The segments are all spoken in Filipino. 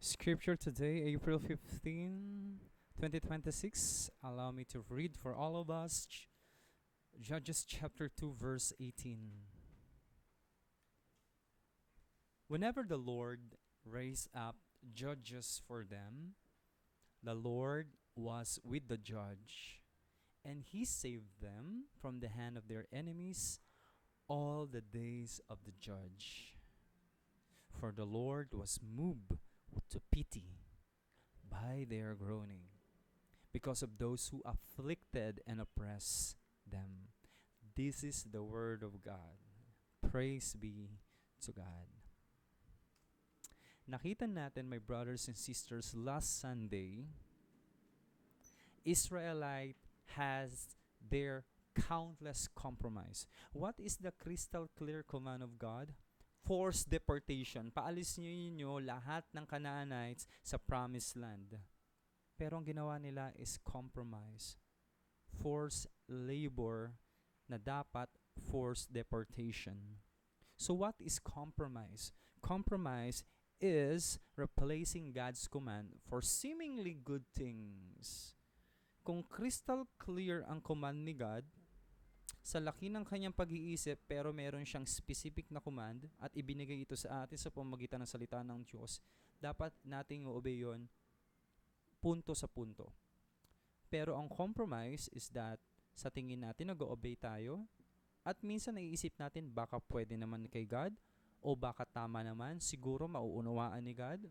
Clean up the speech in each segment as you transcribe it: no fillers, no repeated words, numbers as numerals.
Scripture today, April 15, 2026. Allow me to read for all of us Judges chapter 2, verse 18. Whenever the Lord raised up judges for them, the Lord was with the judge, and he saved them from the hand of their enemies all the days of the judge. For the Lord was moved to pity by their groaning, because of those who afflicted and oppressed them. This is the word of God. Praise be to God. Nakita natin, my brothers and sisters, last Sunday, Israelite has their countless compromise. What is the crystal clear command of God? Forced deportation. Paalis niyo lahat ng Canaanites sa promised land. Pero ang ginawa nila is compromise. Forced labor na dapat forced deportation. So what is compromise? Compromise is replacing God's command for seemingly good things. Kung crystal clear ang command ni God, sa laki ng kanyang pag-iisip, pero meron siyang specific na command at ibinigay ito sa atin sa pamamagitan ng salita ng Diyos, dapat nating i-obey yun punto sa punto. Pero ang compromise is that sa tingin natin nag-obey tayo at minsan naiisip natin baka pwede naman kay God o baka tama naman, siguro mauunawaan ni God.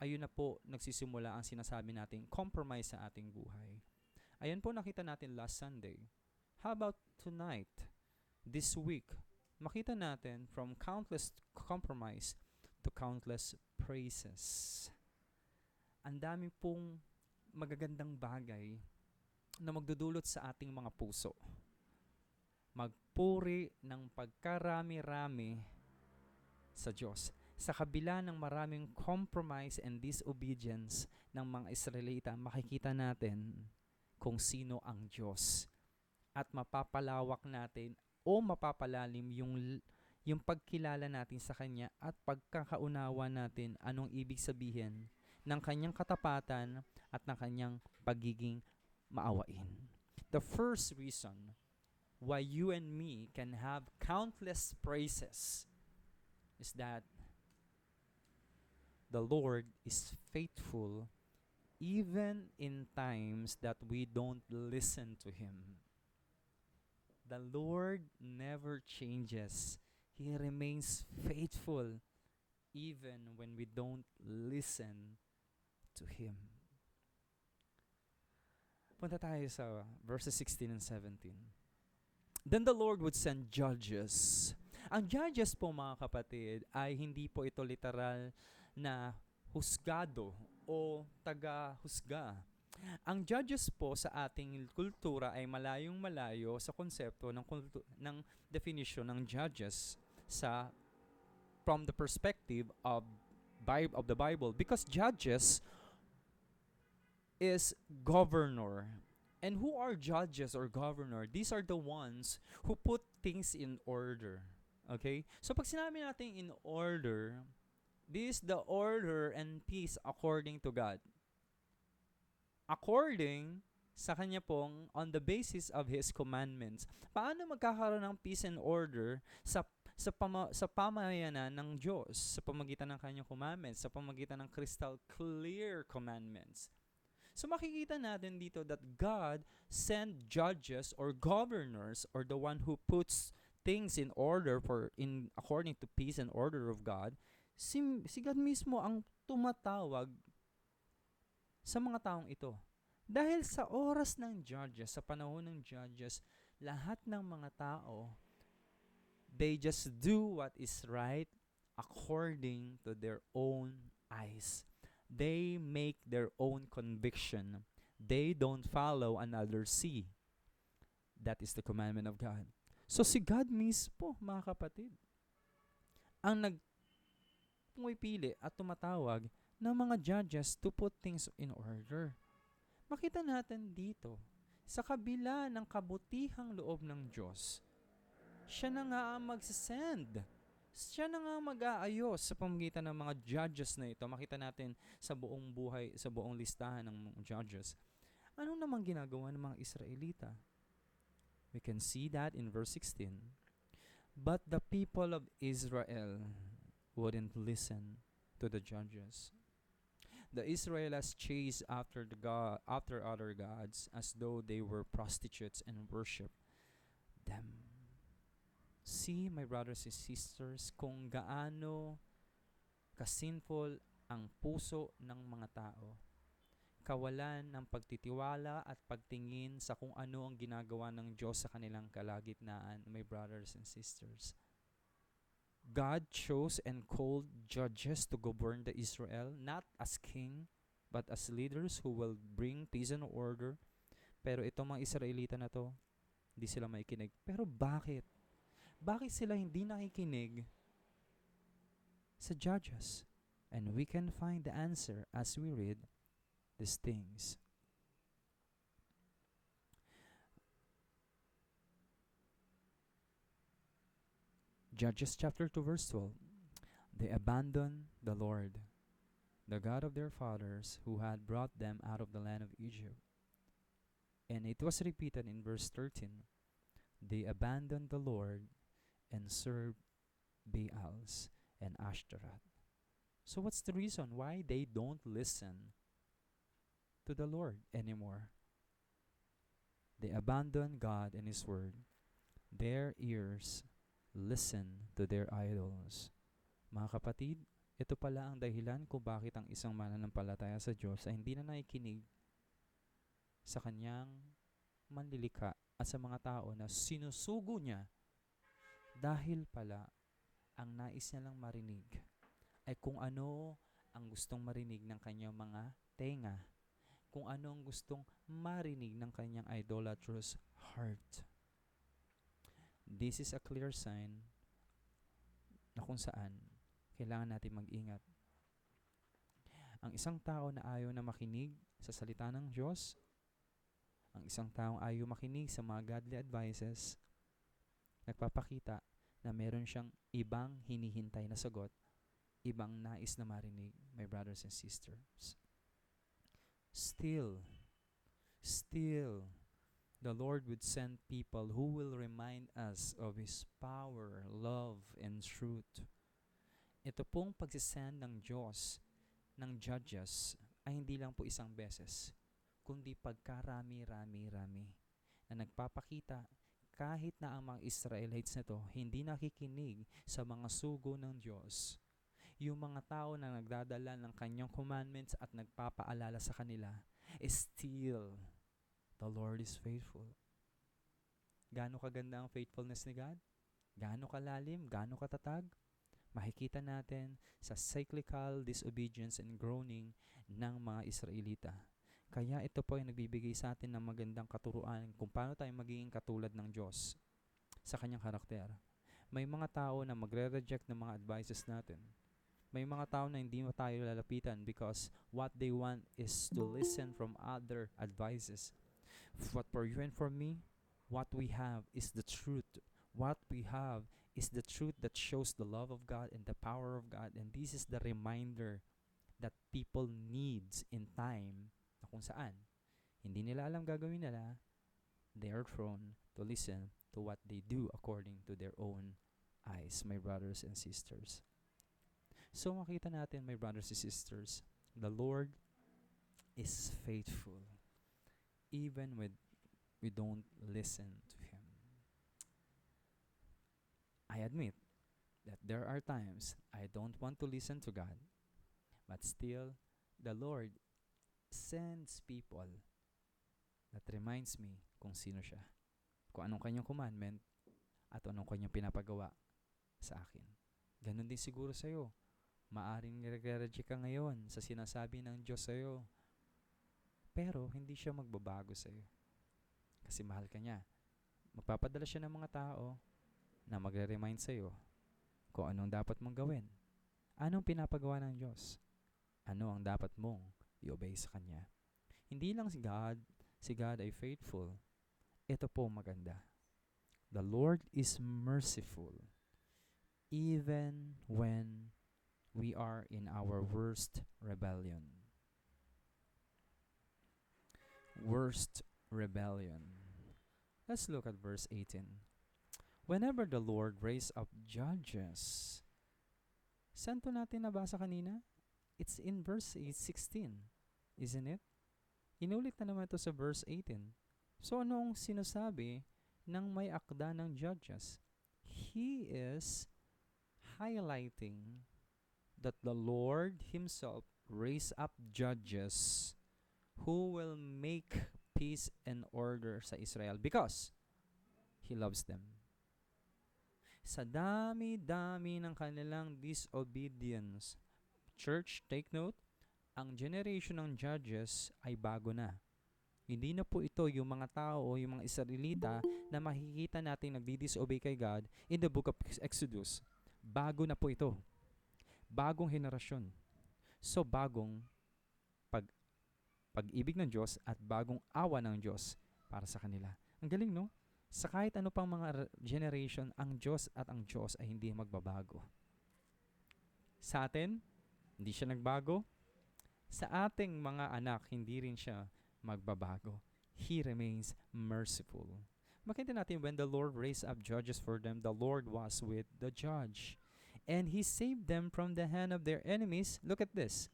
Ayun na po nagsisimula ang sinasabi nating compromise sa ating buhay. Ayan po nakita natin last Sunday. How about tonight, this week? Makita natin from countless compromise to countless praises. Ang dami pong magagandang bagay na magdudulot sa ating mga puso. Magpuri ng pagkarami-rami sa Diyos. Sa kabila ng maraming compromise and disobedience ng mga Israelita, makikita natin kung sino ang Diyos. At mapapalawak natin o mapapalalim yung pagkilala natin sa Kanya at pagkakaunawa natin anong ibig sabihin ng Kanyang katapatan at ng Kanyang pagiging maawain. The first reason why you and me can have countless praises is that the Lord is faithful even in times that we don't listen to Him. The Lord never changes. He remains faithful even when we don't listen to Him. Punta tayo sa verses 16 and 17. Then the Lord would send judges. Ang judges po, mga kapatid, ay hindi po ito literal na husgado o taga-husga. Ang judges po sa ating kultura ay malayong-malayo sa konsepto ng definition ng judges from the perspective of the Bible, because judges is governor. And who are judges or governor? These are the ones who put things in order. Okay? So pag sinabi natin in order, this is the order and peace according to God. According sa Kanya pong on the basis of His commandments. Paano magkakaroon ng peace and order sa pamayanan ng Diyos, sa pamagitan ng Kanyang commandments, sa pamagitan ng crystal clear commandments? So makikita natin dito that God sent judges or governors, or the one who puts things in order according to peace and order of God. Si God mismo ang tumatawag sa mga taong ito. Dahil sa oras ng judges, sa panahon ng judges, lahat ng mga tao, they just do what is right according to their own eyes. They make their own conviction. They don't follow another see. That is the commandment of God. So si God mismo, mga kapatid, ang pumipili at tumatawag ng mga judges to put things in order. Makita natin dito, sa kabila ng kabutihang loob ng Diyos, siya na nga ang magsasend Siya na nga mag-aayos sa pamamagitan ng mga judges na ito. Makita natin sa buong buhay, sa buong listahan ng mga judges. Ano namang ginagawa ng mga Israelita? We can see that in verse 16. But the people of Israel wouldn't listen to the judges. The Israelites chased after other gods as though they were prostitutes and worship them. See, my brothers and sisters, kung gaano kasinful ang puso ng mga tao. Kawalan ng pagtitiwala at pagtingin sa kung ano ang ginagawa ng Diyos sa kanilang kalagitnaan, my brothers and sisters. God chose and called judges to govern the Israel, not as king, but as leaders who will bring peace and order. Pero itong mga Israelita na to, hindi sila maikinig. Pero bakit? Bakit sila hindi nakikinig sa judges? And we can find the answer as we read these things. Judges chapter 2 verse 12. They abandoned the Lord, the God of their fathers, who had brought them out of the land of Egypt. And it was repeated in verse 13. They abandoned the Lord and served Baals and Ashtaroth. So what's the reason why they don't listen to the Lord anymore? They abandon God and His Word. Their ears listen to their idols. Mga kapatid, ito pala ang dahilan kung bakit ang isang mananampalataya sa Diyos ay hindi na nakikinig sa kanyang manlilikha at sa mga tao na sinusugo niya dahil pala ang nais niya lang marinig ay kung ano ang gustong marinig ng kanyang mga tenga, kung ano ang gustong marinig ng kanyang idolatrous heart. This is a clear sign na kung saan kailangan natin mag-ingat. Ang isang tao na ayaw na makinig sa salita ng Diyos, ang isang taong ayaw makinig sa mga godly advices, nagpapakita na meron siyang ibang hinihintay na sagot, ibang nais na marinig, my brothers and sisters. Still, the Lord would send people who will remind us of His power, love, and truth. Ito pong pagsisend ng Diyos ng judges ay hindi lang po isang beses, kundi pagkarami-rami na nagpapakita kahit na ang mga Israelites na to hindi nakikinig sa mga sugo ng Diyos. Yung mga tao na nagdadala ng kanyang commandments at nagpapaalala sa kanila, still, the Lord is faithful. Gaano kaganda ang faithfulness ni God? Gaano kalalim? Gaano katatag? Makikita natin sa cyclical disobedience and groaning ng mga Israelita. Kaya ito po ay nagbibigay sa atin ng magandang katuruan kung paano tayo magiging katulad ng Diyos sa kanyang karakter. May mga tao na magre-reject ng mga advices natin. May mga tao na hindi mo tayo lalapitan because what they want is to listen from other advices. But for you and for me, what we have is the truth. What we have is the truth that shows the love of God and the power of God. And this is the reminder that people needs in time na kung saan hindi nila alam gagawin nila, they are prone to listen to what they do according to their own eyes, my brothers and sisters. So makita natin, my brothers and sisters, the Lord is faithful even when we don't listen to Him. I admit that there are times I don't want to listen to God, but still, the Lord sends people that reminds me kung sino siya, kung anong kanyang commandment, at anong kanyang pinapagawa sa akin. Ganon din siguro sa'yo. Maaring nire-reject ka ngayon sa sinasabi ng Diyos sa'yo, pero hindi siya magbabago sa'yo. Kasi mahal ka niya. Magpapadala siya ng mga tao na magre-remind sa'yo kung anong dapat mong gawin. Anong pinapagawa ng Diyos? Ano ang dapat mong i-obey sa Kanya? Hindi lang si God ay faithful. Ito po maganda. The Lord is merciful. even when we are in our worst rebellion. Worst rebellion. Let's look at verse 18. Whenever the Lord raised up judges. Saan to natin nabasa kanina? It's in verse 16, isn't it? Inulit na naman ito sa verse 18. So anong sinasabi ng may akda ng judges? He is highlighting that the Lord Himself raise up judges who will make peace and order sa Israel because He loves them. Sa dami-dami ng kanilang disobedience, church, take note, ang generation ng judges ay bago na. Hindi na po ito yung mga tao, yung mga Israelita na makikita natin nagdi-disobey kay God in the book of Exodus. Bago na po ito. Bagong henerasyon. So, bagong pag-ibig ng Diyos at bagong awa ng Diyos para sa kanila. Ang galing, no? Sa kahit ano pang mga generation, ang Diyos at ang Diyos ay hindi magbabago. Sa atin, hindi siya nagbago. Sa ating mga anak, hindi rin siya magbabago. He remains merciful. Makita natin, when the Lord raised up judges for them, the Lord was with the judge. And He saved them from the hand of their enemies. Look at this.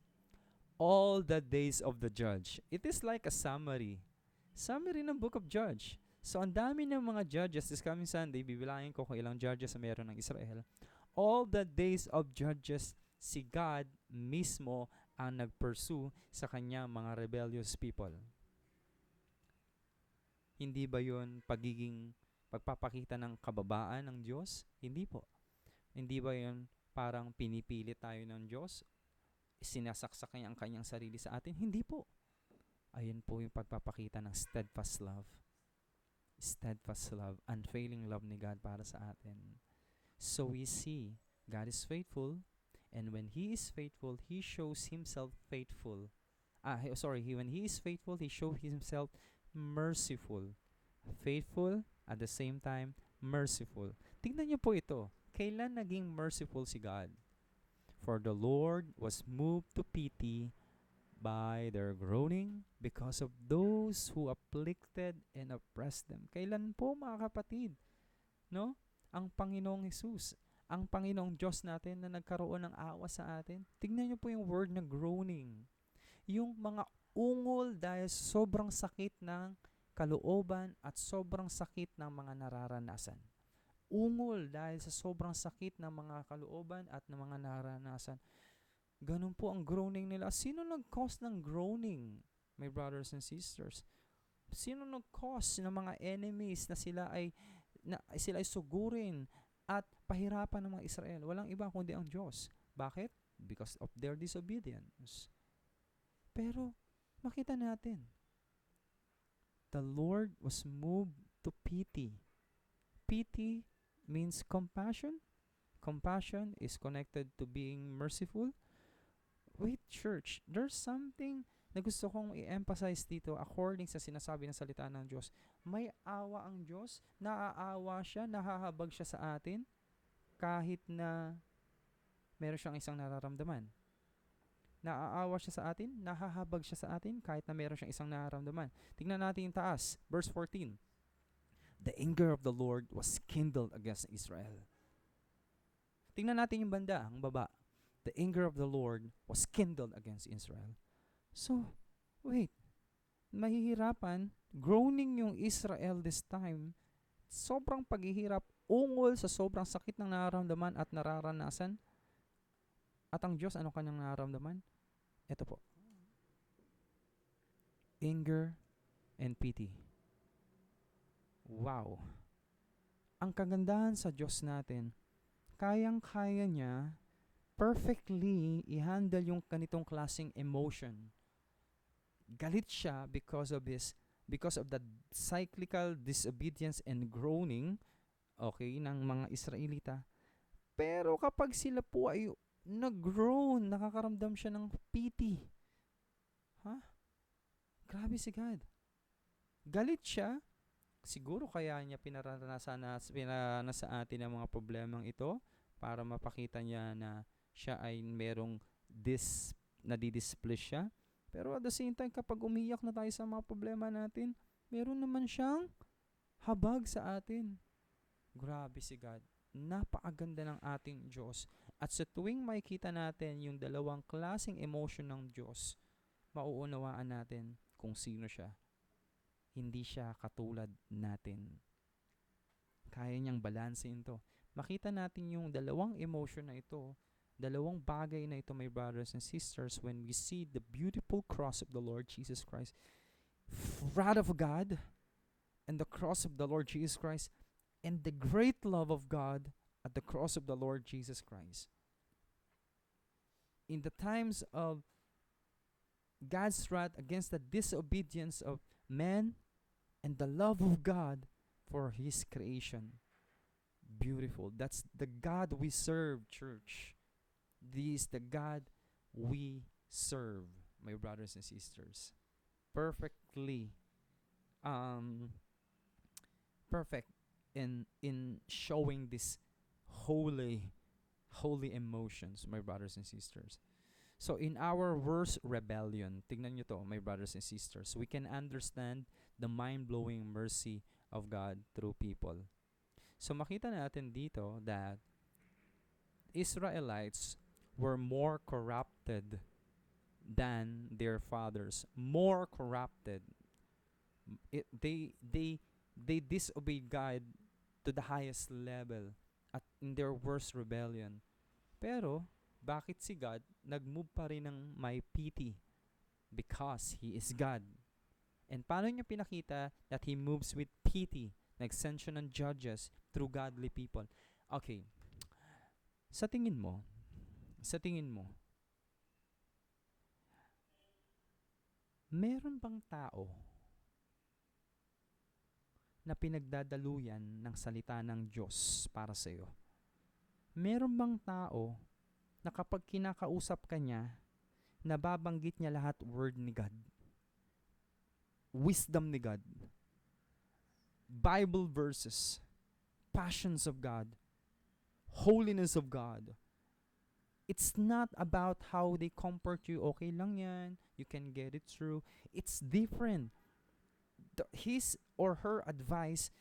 All the days of the judge. It is like a summary. Summary ng book of Judge. So, ang dami ng mga judges this coming Sunday, bibilangin ko kung ilang judges na meron ng Israel. All the days of judges, si God mismo ang nag-pursue sa kanya mga rebellious people. Hindi ba yun pagpapakita ng kababaan ng Diyos? Hindi po. Hindi ba yun parang pinipilit tayo ng Diyos? Sinasaksak niya ang kanyang sarili sa atin? Hindi po. Ayun po yung pagpapakita ng steadfast love. Steadfast love, unfailing love ni God para sa atin. So we see, God is faithful, and when He is faithful, He shows Himself faithful. When He is faithful, He shows Himself merciful. Faithful, at the same time, merciful. Tingnan niyo po ito. Kailan naging merciful si God? For the Lord was moved to pity by their groaning because of those who afflicted and oppressed them. Kailan po, mga kapatid? No? Ang Panginoong Hesus, ang Panginoong Diyos natin na nagkaroon ng awa sa atin. Tingnan niyo po yung word na groaning. Yung mga ungol dahil sobrang sakit ng kalooban at sobrang sakit ng mga nararanasan. Ungol dahil sa sobrang sakit ng mga kalooban at ng mga nararanasan. Ganun po ang groaning nila. Sino nag-cause ng groaning, my brothers and sisters? Sino nag-cause ng mga enemies na sila ay sugurin at pahirapan ng mga Israel? Walang iba kundi ang Diyos. Bakit? Because of their disobedience. Pero, makita natin, the Lord was moved to pity. Pity means compassion. Compassion is connected to being merciful. Wait, church, there's something na gusto kong i-emphasize dito according sa sinasabi ng salita ng Diyos. May awa ang Diyos, naaawa siya, nahahabag siya sa atin, kahit na meron siyang isang nararamdaman. Naaawa siya sa atin, nahahabag siya sa atin, kahit na meron siyang isang nararamdaman. Tingnan natin yung taas, verse 14. The anger of the Lord was kindled against Israel. Tingnan natin yung banda, ang baba. The anger of the Lord was kindled against Israel. So, wait. Mahihirapan, groaning yung Israel this time. Sobrang paghihirap, ungol sa sobrang sakit ng nararamdaman at nararanasan. At ang Diyos, ano kanyang nararamdaman? Ito po. Anger and pity. Wow. Ang kagandahan sa Diyos natin, kayang-kaya niya perfectly i-handle yung ganitong klaseng emotion. Galit siya because of the cyclical disobedience and groaning, okay, ng mga Israelita. Pero kapag sila po ay nag-groan, nakakaramdam siya ng pity. Grabe si God. Galit siya. Siguro kaya niya pinaranasan sa atin ang mga problemang ito para mapakita niya na siya ay merong nadidisplay siya. Pero at the same time, kapag umiyak na tayo sa mga problema natin, meron naman siyang habag sa atin. Grabe si God. Napakaganda ng ating Diyos. At sa tuwing makikita natin yung dalawang klaseng emotion ng Diyos, mauunawaan natin kung sino siya. Hindi siya katulad natin. Kaya niyang balansein to. Makita natin yung dalawang emotion na ito, dalawang bagay na ito, my brothers and sisters, when we see the beautiful cross of the Lord Jesus Christ, wrath of God, and the cross of the Lord Jesus Christ, and the great love of God at the cross of the Lord Jesus Christ. In the times of God's wrath against the disobedience of man and the love of God for His creation. Beautiful. That's the God we serve, church. This is the God we serve, my brothers and sisters. Perfect in showing this holy emotions, my brothers and sisters. So in our worst rebellion, tingnan nyo to, my brothers and sisters, we can understand the mind-blowing mercy of God through people. So makita natin dito that Israelites were more corrupted than their fathers. More corrupted. They disobeyed God to the highest level at in their worst rebellion. Pero bakit si God nag-move pa rin ng may pity? Because He is God. And paano niya pinakita that He moves with pity? Nag-send siya ng judges through godly people. Okay. Sa tingin mo, meron bang tao na pinagdadaluyan ng salita ng Diyos para sa iyo? Meron bang tao na kapag kinakausap ka niya, nababanggit niya lahat word ni God, wisdom ni God, Bible verses, passions of God, holiness of God? It's not about how they comfort you. Okay lang yan. You can get it through. It's different. His or her advice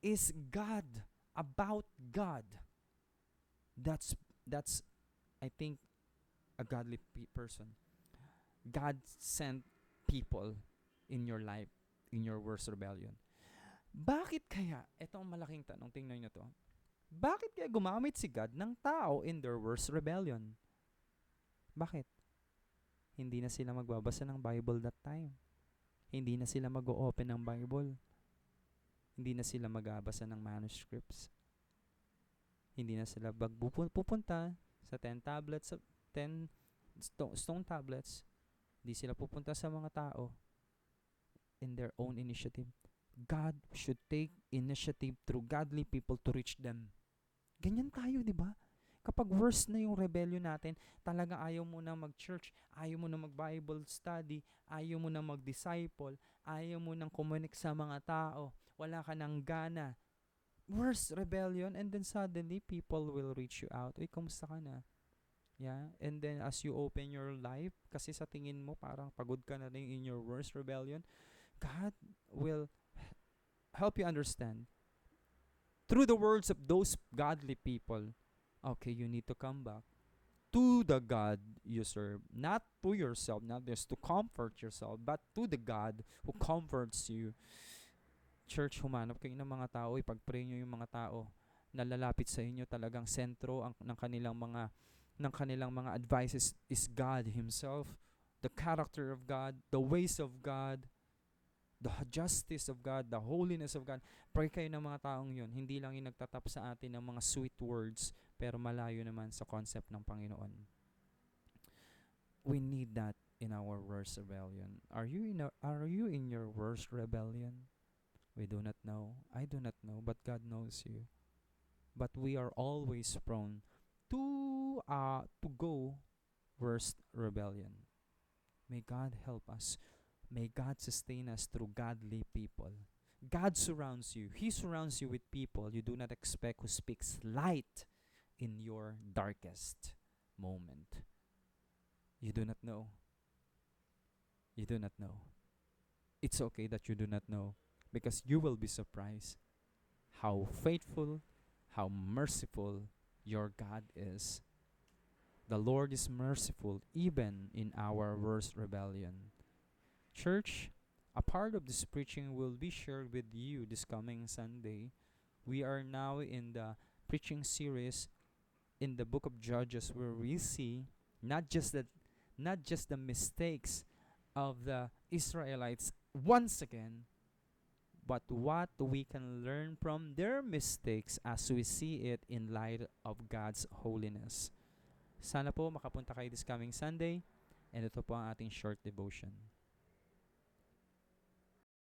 is God, about God. That's I think a godly person. God sent people in your life, in your worst rebellion. Bakit kaya, ito ang malaking tanong, tingnan nyo to, bakit kaya gumamit si God ng tao in their worst rebellion? Bakit? Hindi na sila magbabasa ng Bible that time. Hindi na sila mag-o-open ng Bible. Hindi na sila magbabasa ng manuscripts. Hindi na sila pupunta sa 10 tablets, 10 stone tablets. Hindi sila pupunta sa mga tao in their own initiative. God should take initiative through godly people to reach them. Ganyan tayo, di ba? Kapag worse na yung rebellion natin, talaga ayaw mo na mag-church, ayaw mo na mag-Bible study, ayaw mo na mag-disciple, ayaw mo nang communicate sa mga tao, wala ka ng gana. Worst rebellion, and then suddenly people will reach you out. Uy, kamusta ka na? Yeah, and then as you open your life, kasi sa tingin mo parang pagod ka na rin in your worst rebellion, God will help you understand through the words of those godly people. Okay, you need to come back to the God you serve, not to yourself, not just to comfort yourself, but to the God who comforts you. Church, humanap kayo ng mga tao, ipag-pray nyo yung mga tao na lalapit sa inyo, talagang sentro ng kanilang mga advices is God Himself, the character of God, the ways of God, the justice of God, the holiness of God. Pray kayo ng mga taong yun. Hindi lang yung nagtatap sa atin ng mga sweet words, pero malayo naman sa concept ng Panginoon. We need that in our worst rebellion. Are you in your worst rebellion? We do not know. I do not know, but God knows you. But we are always prone to go worst rebellion. May God help us. May God sustain us through godly people. God surrounds you. He surrounds you with people you do not expect, who speaks light in your darkest moment? You do not know. You do not know. It's okay that you do not know, because you will be surprised how faithful, how merciful your God is. The Lord is merciful even in our worst rebellion. Church, a part of this preaching will be shared with you this coming Sunday. We are now in the preaching series in the book of Judges, where we see not just that not just the mistakes of the Israelites once again, but what we can learn from their mistakes as we see it in light of God's holiness. Sana po makapunta kayo this coming Sunday, and ito po ang ating short devotion.